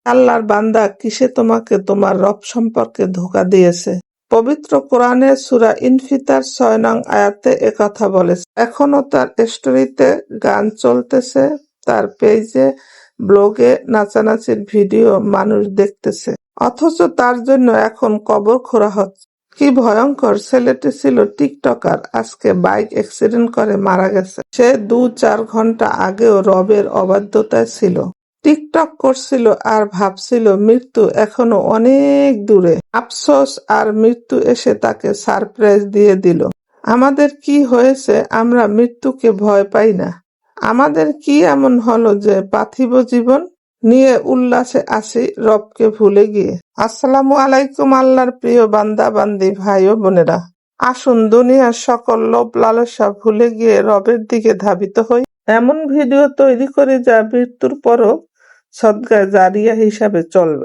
আল্লাহর বান্দা, কিসে তোমাকে তোমার রব সম্পর্কে ধোঁকা দিয়েছে? পবিত্র কোরআনের সূরা ইনফিতার ৬ নং আয়াতে একথা বলেছে। এখনো তার স্টোরিতে গান চলতেছে, তার পেজে, ব্লগে নাচানাচির ভিডিও মানুষ দেখতেছে, অথচ তার জন্য এখন কবর খোঁড়া হচ্ছে। কি ভয়ঙ্কর! ছেলেটি ছিল টিকটকার, আজকে বাইক অ্যাক্সিডেন্ট করে মারা গেছে। সে ২-৪ ঘন্টা আগেও রবের অবাধ্যতায় ছিল, টিকটক করছিল আর ভাবছিল মৃত্যু এখনো অনেক দূরে। আফসোস, আর মৃত্যু এসে তাকে সারপ্রাইজ দিয়ে দিল। আমাদের কি হয়েছে আমরা মৃত্যুকে ভয় পাই না? আমাদের কি এমন হলো যে পার্থিব জীবন নিয়ে উল্লাসে আসি রবকে ভুলে গিয়ে? আসসালামু আলাইকুম আল্লাহর প্রিয় বান্দা বান্দি ভাই ও বোনেরা, আসুন দুনিয়ার সকল লোভ লালসা ভুলে গিয়ে রবের দিকে ধাবিত হই। এমন ভিডিও তৈরি করি যা মৃত্যুর পরও সদকায়ে জারিয়া হিসাবে চলবে।